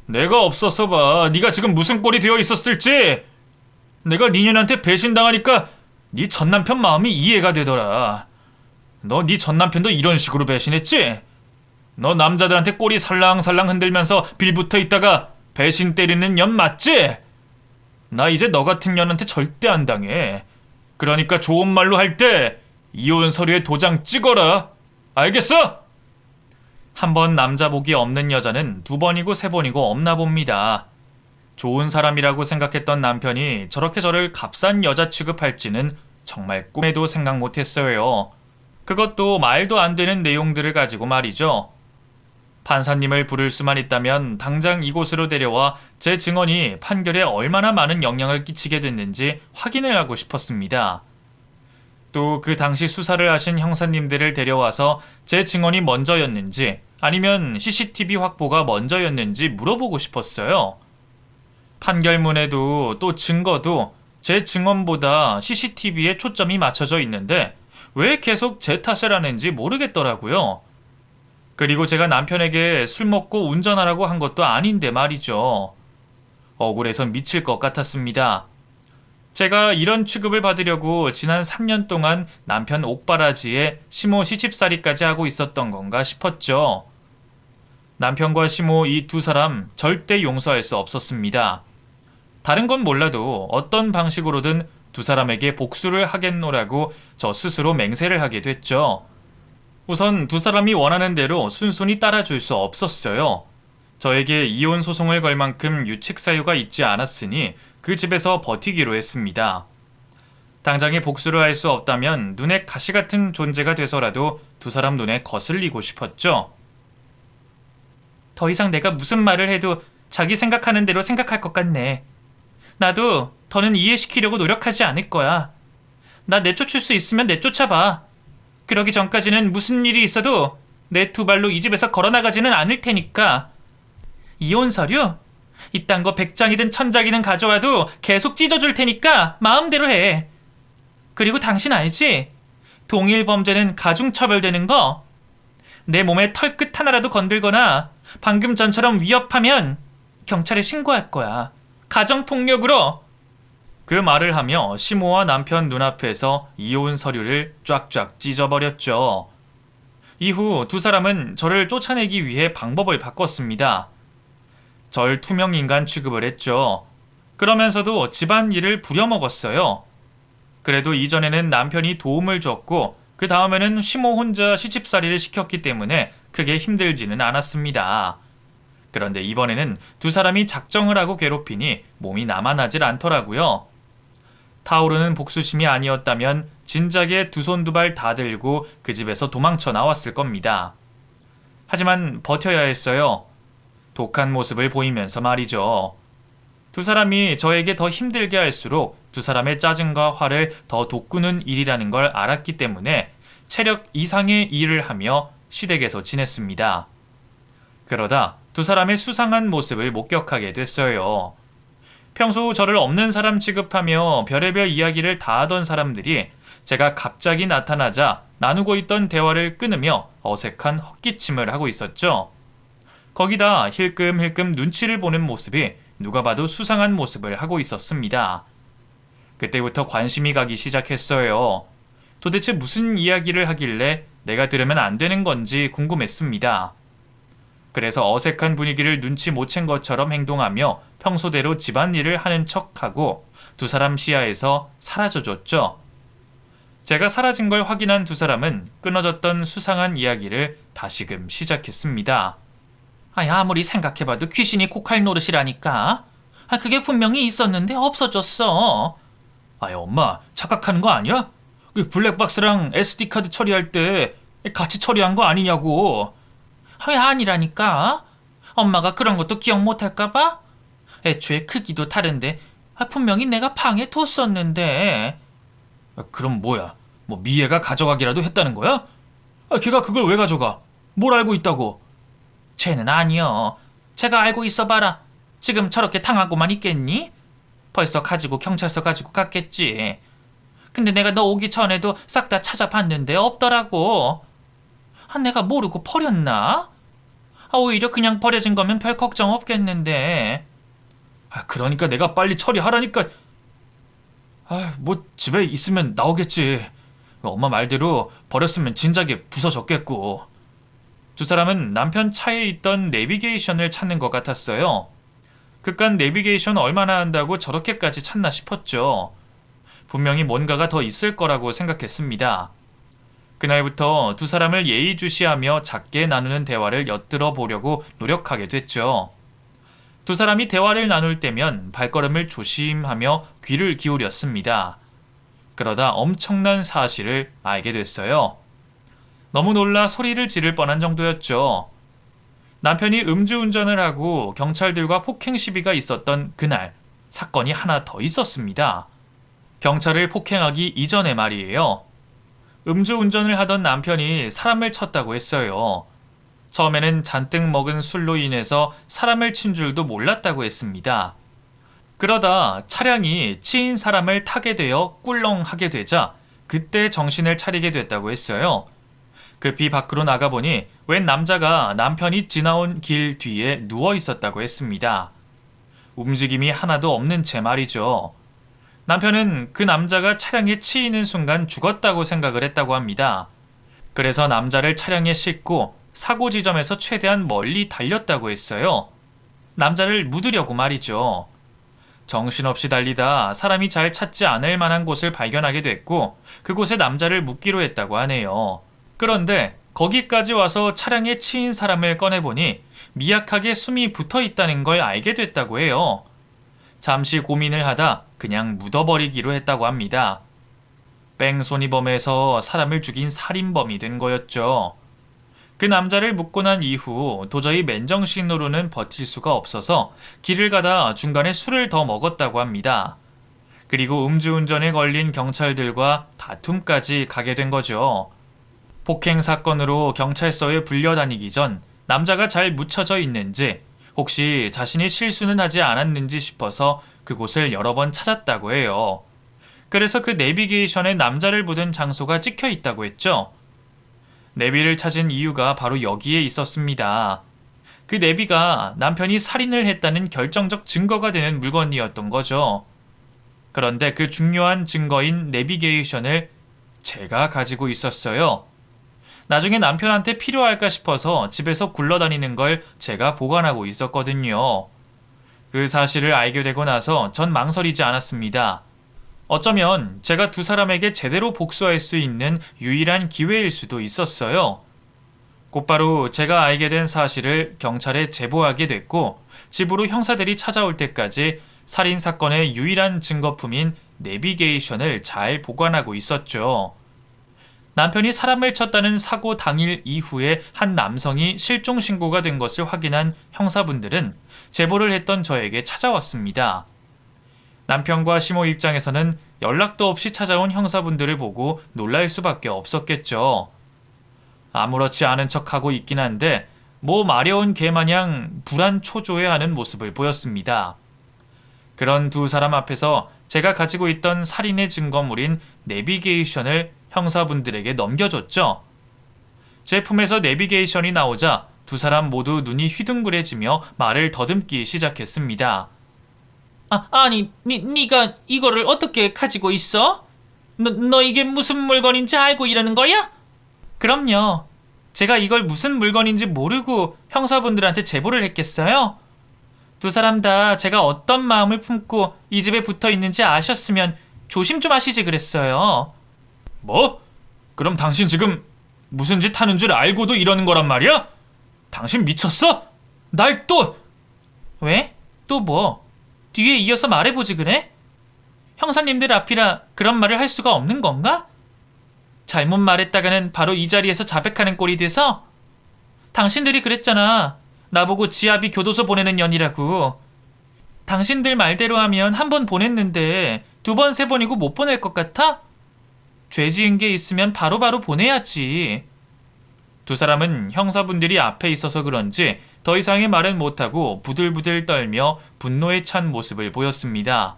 내가 없었어 봐. 네가 지금 무슨 꼴이 되어 있었을지. 내가 니년한테 배신당하니까 네 전남편 마음이 이해가 되더라. 너 네 전남편도 이런 식으로 배신했지? 너 남자들한테 꼬리 살랑살랑 흔들면서 빌붙어 있다가 배신 때리는 년 맞지? 나 이제 너 같은 년한테 절대 안 당해. 그러니까 좋은 말로 할 때 이혼 서류에 도장 찍어라. 알겠어? 한 번 남자 복이 없는 여자는 두 번이고 세 번이고 없나 봅니다. 좋은 사람이라고 생각했던 남편이 저렇게 저를 값싼 여자 취급할지는 정말 꿈에도 생각 못했어요. 그것도 말도 안 되는 내용들을 가지고 말이죠. 판사님을 부를 수만 있다면 당장 이곳으로 데려와 제 증언이 판결에 얼마나 많은 영향을 끼치게 됐는지 확인을 하고 싶었습니다. 또 그 당시 수사를 하신 형사님들을 데려와서 제 증언이 먼저였는지 아니면 CCTV 확보가 먼저였는지 물어보고 싶었어요. 판결문에도 또 증거도 제 증언보다 CCTV에 초점이 맞춰져 있는데 왜 계속 제 탓을 하는지 모르겠더라고요. 그리고 제가 남편에게 술 먹고 운전하라고 한 것도 아닌데 말이죠. 억울해서 미칠 것 같았습니다. 제가 이런 취급을 받으려고 지난 3년 동안 남편 옥바라지에 시모 시집살이까지 하고 있었던 건가 싶었죠. 남편과 시모 이 두 사람 절대 용서할 수 없었습니다. 다른 건 몰라도 어떤 방식으로든 두 사람에게 복수를 하겠노라고 저 스스로 맹세를 하게 됐죠. 우선 두 사람이 원하는 대로 순순히 따라줄 수 없었어요. 저에게 이혼 소송을 걸 만큼 유책 사유가 있지 않았으니 그 집에서 버티기로 했습니다. 당장에 복수를 할 수 없다면 눈에 가시 같은 존재가 돼서라도 두 사람 눈에 거슬리고 싶었죠. 더 이상 내가 무슨 말을 해도 자기 생각하는 대로 생각할 것 같네. 나도 더는 이해시키려고 노력하지 않을 거야. 나 내쫓을 수 있으면 내쫓아봐. 그러기 전까지는 무슨 일이 있어도 내 두 발로 이 집에서 걸어나가지는 않을 테니까. 이혼 서류? 이딴 거 100장이든 1000장이든 가져와도 계속 찢어줄 테니까 마음대로 해. 그리고 당신 알지? 동일 범죄는 가중처벌되는 거. 내 몸에 털끝 하나라도 건들거나 방금 전처럼 위협하면 경찰에 신고할 거야. 가정폭력으로. 그 말을 하며 시모와 남편 눈앞에서 이혼 서류를 쫙쫙 찢어버렸죠. 이후 두 사람은 저를 쫓아내기 위해 방법을 바꿨습니다. 절 투명인간 취급을 했죠. 그러면서도 집안일을 부려먹었어요. 그래도 이전에는 남편이 도움을 줬고 그 다음에는 시모 혼자 시집살이를 시켰기 때문에 크게 힘들지는 않았습니다. 그런데 이번에는 두 사람이 작정을 하고 괴롭히니 몸이 남아나질 않더라고요. 타오르는 복수심이 아니었다면 진작에 두 손 두 발 다 들고 그 집에서 도망쳐 나왔을 겁니다. 하지만 버텨야 했어요. 독한 모습을 보이면서 말이죠. 두 사람이 저에게 더 힘들게 할수록 두 사람의 짜증과 화를 더 돋구는 일이라는 걸 알았기 때문에 체력 이상의 일을 하며 시댁에서 지냈습니다. 그러다 두 사람의 수상한 모습을 목격하게 됐어요. 평소 저를 없는 사람 취급하며 별의별 이야기를 다 하던 사람들이 제가 갑자기 나타나자 나누고 있던 대화를 끊으며 어색한 헛기침을 하고 있었죠. 거기다 힐끔힐끔 눈치를 보는 모습이 누가 봐도 수상한 모습을 하고 있었습니다. 그때부터 관심이 가기 시작했어요. 도대체 무슨 이야기를 하길래 내가 들으면 안 되는 건지 궁금했습니다. 그래서 어색한 분위기를 눈치 못 챈 것처럼 행동하며 평소대로 집안일을 하는 척하고 두 사람 시야에서 사라져줬죠. 제가 사라진 걸 확인한 두 사람은 끊어졌던 수상한 이야기를 다시금 시작했습니다. 아무리 생각해봐도 귀신이 코칼 노릇이라니까. 그게 분명히 있었는데 없어졌어. 엄마 착각하는 거 아니야? 그 블랙박스랑 SD카드 처리할 때 같이 처리한 거 아니냐고. 아니라니까. 엄마가 그런 것도 기억 못할까봐? 애초에 크기도 다른데 분명히 내가 방에 뒀었는데. 그럼 뭐야? 뭐 미애가 가져가기라도 했다는 거야? 걔가 그걸 왜 가져가? 뭘 알고 있다고? 쟤는 아니여. 제가 알고 있어봐라. 지금 저렇게 당하고만 있겠니? 벌써 가지고 경찰서 가지고 갔겠지. 근데 내가 너 오기 전에도 싹 다 찾아봤는데 없더라고. 내가 모르고 버렸나? 오히려 그냥 버려진 거면 별 걱정 없겠는데. 그러니까 내가 빨리 처리하라니까. 뭐 집에 있으면 나오겠지. 엄마 말대로 버렸으면 진작에 부서졌겠고. 두 사람은 남편 차에 있던 내비게이션을 찾는 것 같았어요. 그깟 내비게이션 얼마나 한다고 저렇게까지 찾나 싶었죠. 분명히 뭔가가 더 있을 거라고 생각했습니다. 그날부터 두 사람을 예의주시하며 작게 나누는 대화를 엿들어 보려고 노력하게 됐죠. 두 사람이 대화를 나눌 때면 발걸음을 조심하며 귀를 기울였습니다. 그러다 엄청난 사실을 알게 됐어요. 너무 놀라 소리를 지를 뻔한 정도였죠. 남편이 음주운전을 하고 경찰들과 폭행 시비가 있었던 그날, 사건이 하나 더 있었습니다. 경찰을 폭행하기 이전에 말이에요. 음주운전을 하던 남편이 사람을 쳤다고 했어요. 처음에는 잔뜩 먹은 술로 인해서 사람을 친 줄도 몰랐다고 했습니다. 그러다 차량이 치인 사람을 타게 되어 꿀렁하게 되자 그때 정신을 차리게 됐다고 했어요. 급히 밖으로 나가보니 웬 남자가 남편이 지나온 길 뒤에 누워 있었다고 했습니다. 움직임이 하나도 없는 채 말이죠. 남편은 그 남자가 차량에 치이는 순간 죽었다고 생각을 했다고 합니다. 그래서 남자를 차량에 싣고 사고 지점에서 최대한 멀리 달렸다고 했어요. 남자를 묻으려고 말이죠. 정신없이 달리다 사람이 잘 찾지 않을 만한 곳을 발견하게 됐고 그곳에 남자를 묻기로 했다고 하네요. 그런데 거기까지 와서 차량에 치인 사람을 꺼내보니 미약하게 숨이 붙어 있다는 걸 알게 됐다고 해요. 잠시 고민을 하다 그냥 묻어버리기로 했다고 합니다. 뺑소니범에서 사람을 죽인 살인범이 된 거였죠. 그 남자를 묻고 난 이후 도저히 맨정신으로는 버틸 수가 없어서 길을 가다 중간에 술을 더 먹었다고 합니다. 그리고 음주운전에 걸린 경찰들과 다툼까지 가게 된 거죠. 폭행 사건으로 경찰서에 불려다니기 전 남자가 잘 묻혀져 있는지 혹시 자신이 실수는 하지 않았는지 싶어서 그곳을 여러 번 찾았다고 해요. 그래서 그 내비게이션에 남자를 묻은 장소가 찍혀 있다고 했죠. 내비를 찾은 이유가 바로 여기에 있었습니다. 그 내비가 남편이 살인을 했다는 결정적 증거가 되는 물건이었던 거죠. 그런데 그 중요한 증거인 내비게이션을 제가 가지고 있었어요. 나중에 남편한테 필요할까 싶어서 집에서 굴러다니는 걸 제가 보관하고 있었거든요. 그 사실을 알게 되고 나서 전 망설이지 않았습니다. 어쩌면 제가 두 사람에게 제대로 복수할 수 있는 유일한 기회일 수도 있었어요. 곧바로 제가 알게 된 사실을 경찰에 제보하게 됐고 집으로 형사들이 찾아올 때까지 살인사건의 유일한 증거품인 내비게이션을 잘 보관하고 있었죠. 남편이 사람을 쳤다는 사고 당일 이후에 한 남성이 실종 신고가 된 것을 확인한 형사분들은 제보를 했던 저에게 찾아왔습니다. 남편과 시모 입장에서는 연락도 없이 찾아온 형사분들을 보고 놀랄 수밖에 없었겠죠. 아무렇지 않은 척하고 있긴 한데 뭐 마려운 개마냥 불안초조해하는 모습을 보였습니다. 그런 두 사람 앞에서 제가 가지고 있던 살인의 증거물인 내비게이션을 형사분들에게 넘겨줬죠. 제 품에서 내비게이션이 나오자 두 사람 모두 눈이 휘둥그레지며 말을 더듬기 시작했습니다. 아니, 네가 이거를 어떻게 가지고 있어? 너 이게 무슨 물건인지 알고 이러는 거야? 그럼요. 제가 이걸 무슨 물건인지 모르고 형사분들한테 제보를 했겠어요? 두 사람 다 제가 어떤 마음을 품고 이 집에 붙어 있는지 아셨으면 조심 좀 하시지 그랬어요. 뭐? 그럼 당신 지금 무슨 짓 하는 줄 알고도 이러는 거란 말이야? 당신 미쳤어? 날 또... 왜? 또 뭐? 뒤에 이어서 말해보지 그래? 형사님들 앞이라 그런 말을 할 수가 없는 건가? 잘못 말했다가는 바로 이 자리에서 자백하는 꼴이 돼서? 당신들이 그랬잖아. 나보고 지아비 교도소 보내는 년이라고. 당신들 말대로 하면 한 번 보냈는데 두 번, 세 번이고 못 보낼 것 같아? 죄 지은 게 있으면 바로바로 보내야지. 두 사람은 형사분들이 앞에 있어서 그런지 더 이상의 말은 못하고 부들부들 떨며 분노에 찬 모습을 보였습니다.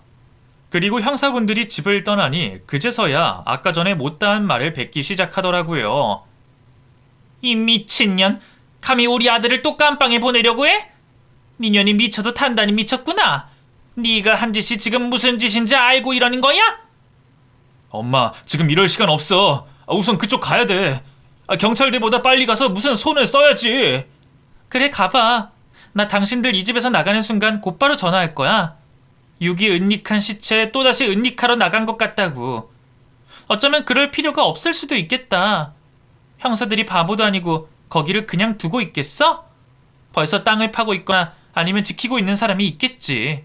그리고 형사분들이 집을 떠나니 그제서야 아까 전에 못다한 말을 뱉기 시작하더라고요. 이 미친년, 감히 우리 아들을 또 깜빵에 보내려고 해? 니년이 미쳐도 단단히 미쳤구나. 네가 한 짓이 지금 무슨 짓인지 알고 이러는 거야? 엄마, 지금 이럴 시간 없어. 우선 그쪽 가야 돼. 경찰대보다 빨리 가서 무슨 손을 써야지. 그래, 가봐. 나 당신들 이 집에서 나가는 순간 곧바로 전화할 거야. 육이 은닉한 시체에 또다시 은닉하러 나간 것 같다고. 어쩌면 그럴 필요가 없을 수도 있겠다. 형사들이 바보도 아니고 거기를 그냥 두고 있겠어? 벌써 땅을 파고 있거나 아니면 지키고 있는 사람이 있겠지.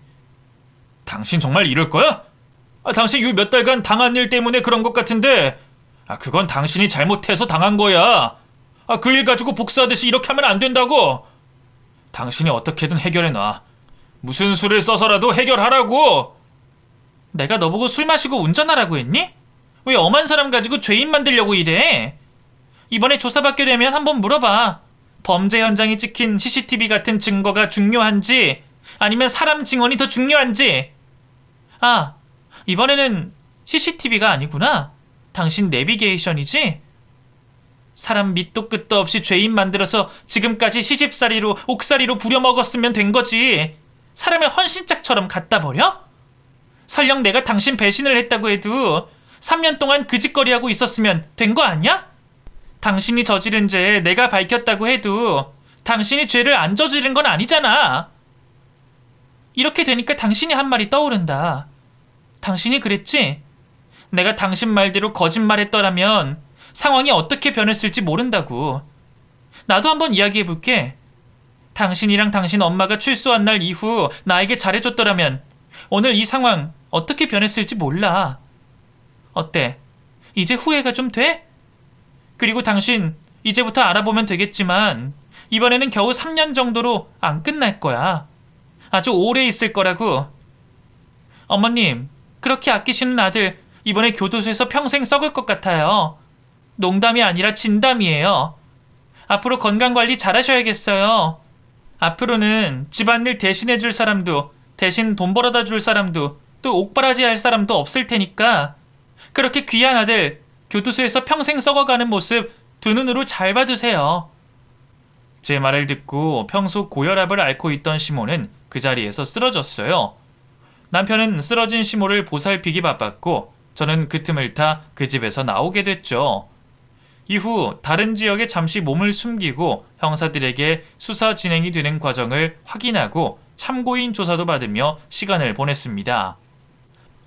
당신 정말 이럴 거야? 당신 요 몇 달간 당한 일 때문에 그런 것 같은데 그건 당신이 잘못해서 당한 거야. 그 일 가지고 복수하듯이 이렇게 하면 안 된다고. 당신이 어떻게든 해결해놔. 무슨 수를 써서라도 해결하라고. 내가 너보고 술 마시고 운전하라고 했니? 왜 엄한 사람 가지고 죄인 만들려고 이래? 이번에 조사받게 되면 한번 물어봐. 범죄 현장이 찍힌 CCTV 같은 증거가 중요한지 아니면 사람 증언이 더 중요한지. 이번에는 CCTV가 아니구나. 당신 내비게이션이지? 사람 밑도 끝도 없이 죄인 만들어서 지금까지 시집살이로 옥살이로 부려먹었으면 된 거지. 사람을 헌신짝처럼 갖다 버려? 설령 내가 당신 배신을 했다고 해도 3년 동안 그 짓거리하고 있었으면 된 거 아니야? 당신이 저지른 죄 내가 밝혔다고 해도 당신이 죄를 안 저지른 건 아니잖아. 이렇게 되니까 당신이 한 말이 떠오른다. 당신이 그랬지? 내가 당신 말대로 거짓말했더라면 상황이 어떻게 변했을지 모른다고. 나도 한번 이야기해볼게. 당신이랑 당신 엄마가 출소한 날 이후 나에게 잘해줬더라면 오늘 이 상황 어떻게 변했을지 몰라. 어때? 이제 후회가 좀 돼? 그리고 당신 이제부터 알아보면 되겠지만 이번에는 겨우 3년 정도로 안 끝날 거야. 아주 오래 있을 거라고. 어머님, 그렇게 아끼시는 아들 이번에 교도소에서 평생 썩을 것 같아요. 농담이 아니라 진담이에요. 앞으로 건강관리 잘하셔야겠어요. 앞으로는 집안일 대신해줄 사람도 대신 돈 벌어다 줄 사람도 또 옥바라지 할 사람도 없을 테니까 그렇게 귀한 아들 교도소에서 평생 썩어가는 모습 두 눈으로 잘 봐두세요. 제 말을 듣고 평소 고혈압을 앓고 있던 시모는 그 자리에서 쓰러졌어요. 남편은 쓰러진 시모를 보살피기 바빴고 저는 그 틈을 타 그 집에서 나오게 됐죠. 이후 다른 지역에 잠시 몸을 숨기고 형사들에게 수사 진행이 되는 과정을 확인하고 참고인 조사도 받으며 시간을 보냈습니다.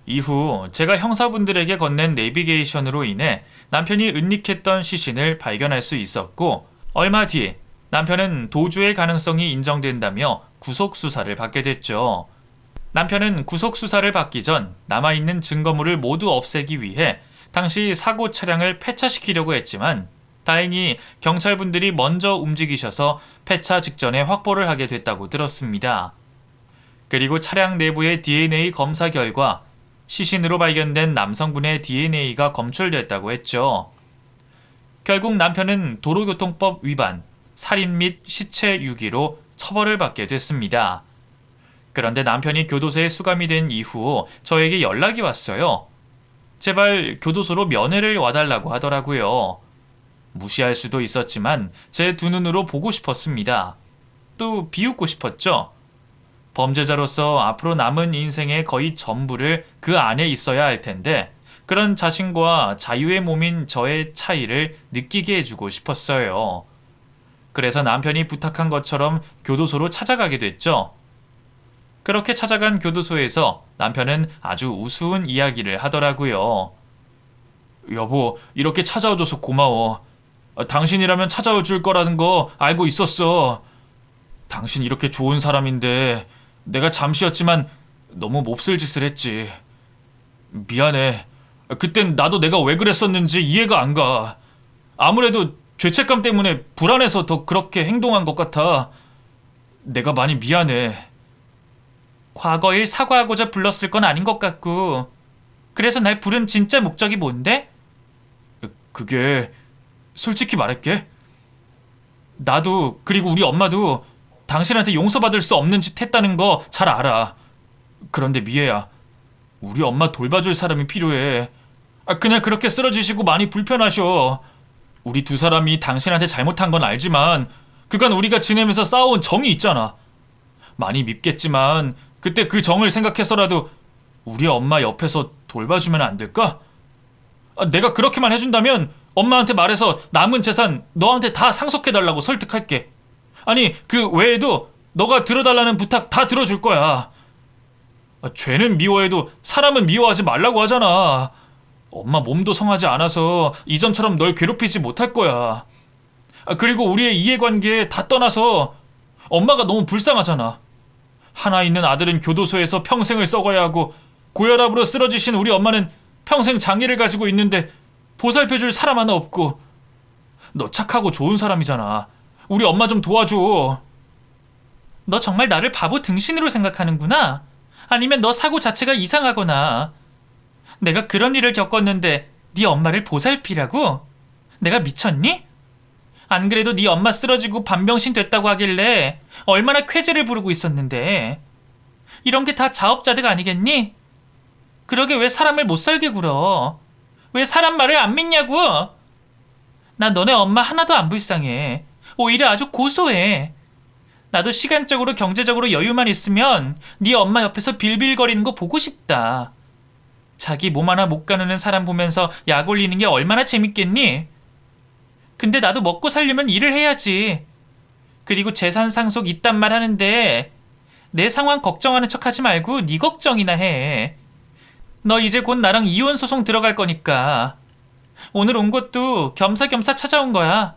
이후 제가 형사분들에게 건넨 내비게이션으로 인해 남편이 은닉했던 시신을 발견할 수 있었고 얼마 뒤 남편은 도주의 가능성이 인정된다며 구속수사를 받게 됐죠. 남편은 구속수사를 받기 전 남아있는 증거물을 모두 없애기 위해 당시 사고 차량을 폐차시키려고 했지만 다행히 경찰분들이 먼저 움직이셔서 폐차 직전에 확보를 하게 됐다고 들었습니다. 그리고 차량 내부의 DNA 검사 결과 시신으로 발견된 남성분의 DNA가 검출됐다고 했죠. 결국 남편은 도로교통법 위반, 살인 및 시체 유기로 처벌을 받게 됐습니다. 그런데 남편이 교도소에 수감이 된 이후 저에게 연락이 왔어요. 제발 교도소로 면회를 와달라고 하더라고요. 무시할 수도 있었지만 제 두 눈으로 보고 싶었습니다. 또 비웃고 싶었죠. 범죄자로서 앞으로 남은 인생의 거의 전부를 그 안에 있어야 할 텐데 그런 자신과 자유의 몸인 저의 차이를 느끼게 해주고 싶었어요. 그래서 남편이 부탁한 것처럼 교도소로 찾아가게 됐죠. 그렇게 찾아간 교도소에서 남편은 아주 우스운 이야기를 하더라고요. 여보, 이렇게 찾아와줘서 고마워. 당신이라면 찾아와 줄 거라는 거 알고 있었어. 당신 이렇게 좋은 사람인데 내가 잠시였지만 너무 몹쓸 짓을 했지. 미안해. 그땐 나도 내가 왜 그랬었는지 이해가 안 가. 아무래도 죄책감 때문에 불안해서 더 그렇게 행동한 것 같아. 내가 많이 미안해. 과거 일 사과하고자 불렀을 건 아닌 것 같고. 그래서 날 부른 진짜 목적이 뭔데? 그게 솔직히 말할게. 나도 그리고 우리 엄마도 당신한테 용서받을 수 없는 짓 했다는 거 잘 알아. 그런데 미애야, 우리 엄마 돌봐줄 사람이 필요해. 그냥 그렇게 쓰러지시고 많이 불편하셔. 우리 두 사람이 당신한테 잘못한 건 알지만 그간 우리가 지내면서 쌓아온 정이 있잖아. 많이 밉겠지만 그때 그 정을 생각해서라도 우리 엄마 옆에서 돌봐주면 안 될까? 내가 그렇게만 해준다면 엄마한테 말해서 남은 재산 너한테 다 상속해달라고 설득할게. 아니, 그 외에도 너가 들어달라는 부탁 다 들어줄 거야. 죄는 미워해도 사람은 미워하지 말라고 하잖아. 엄마 몸도 성하지 않아서 이전처럼 널 괴롭히지 못할 거야. 그리고 우리의 이해관계 다 떠나서 엄마가 너무 불쌍하잖아. 하나 있는 아들은 교도소에서 평생을 썩어야 하고 고혈압으로 쓰러지신 우리 엄마는 평생 장애를 가지고 있는데 보살펴줄 사람 하나 없고. 너 착하고 좋은 사람이잖아. 우리 엄마 좀 도와줘. 너 정말 나를 바보 등신으로 생각하는구나. 아니면 너 사고 자체가 이상하거나. 내가 그런 일을 겪었는데 네 엄마를 보살피라고? 내가 미쳤니? 안 그래도 네 엄마 쓰러지고 반병신 됐다고 하길래 얼마나 쾌재를 부르고 있었는데. 이런 게 다 자업자득 아니겠니? 그러게 왜 사람을 못 살게 굴어? 왜 사람 말을 안 믿냐고? 나 너네 엄마 하나도 안 불쌍해. 오히려 아주 고소해. 나도 시간적으로 경제적으로 여유만 있으면 네 엄마 옆에서 빌빌거리는 거 보고 싶다. 자기 몸 하나 못 가누는 사람 보면서 약 올리는 게 얼마나 재밌겠니? 근데 나도 먹고 살려면 일을 해야지. 그리고 재산 상속 이딴 말 하는데 내 상황 걱정하는 척 하지 말고 네 걱정이나 해. 너 이제 곧 나랑 이혼 소송 들어갈 거니까. 오늘 온 것도 겸사겸사 찾아온 거야.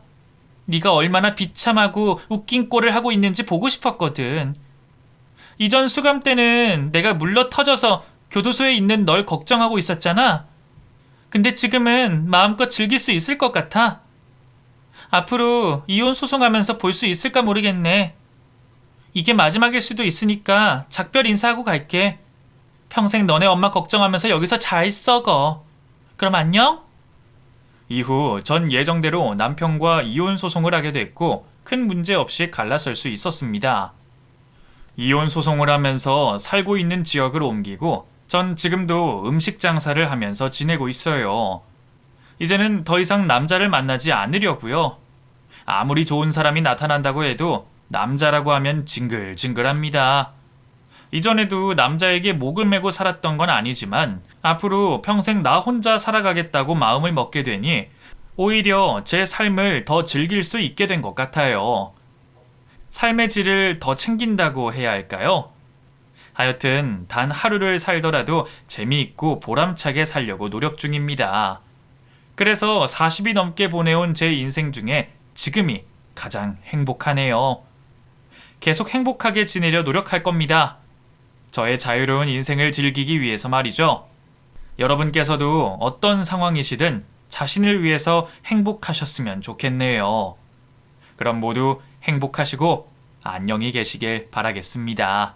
네가 얼마나 비참하고 웃긴 꼴을 하고 있는지 보고 싶었거든. 이전 수감 때는 내가 물러 터져서 교도소에 있는 널 걱정하고 있었잖아. 근데 지금은 마음껏 즐길 수 있을 것 같아. 앞으로 이혼 소송하면서 볼 수 있을까 모르겠네. 이게 마지막일 수도 있으니까 작별 인사하고 갈게. 평생 너네 엄마 걱정하면서 여기서 잘 썩어. 그럼 안녕? 이후 전 예정대로 남편과 이혼 소송을 하게 됐고 큰 문제 없이 갈라설 수 있었습니다. 이혼 소송을 하면서 살고 있는 지역을 옮기고 전 지금도 음식 장사를 하면서 지내고 있어요. 이제는 더 이상 남자를 만나지 않으려고요. 아무리 좋은 사람이 나타난다고 해도 남자라고 하면 징글징글합니다. 이전에도 남자에게 목을 메고 살았던 건 아니지만 앞으로 평생 나 혼자 살아가겠다고 마음을 먹게 되니 오히려 제 삶을 더 즐길 수 있게 된 것 같아요. 삶의 질을 더 챙긴다고 해야 할까요? 하여튼 단 하루를 살더라도 재미있고 보람차게 살려고 노력 중입니다. 그래서 40이 넘게 보내온 제 인생 중에 지금이 가장 행복하네요. 계속 행복하게 지내려 노력할 겁니다. 저의 자유로운 인생을 즐기기 위해서 말이죠. 여러분께서도 어떤 상황이시든 자신을 위해서 행복하셨으면 좋겠네요. 그럼 모두 행복하시고 안녕히 계시길 바라겠습니다.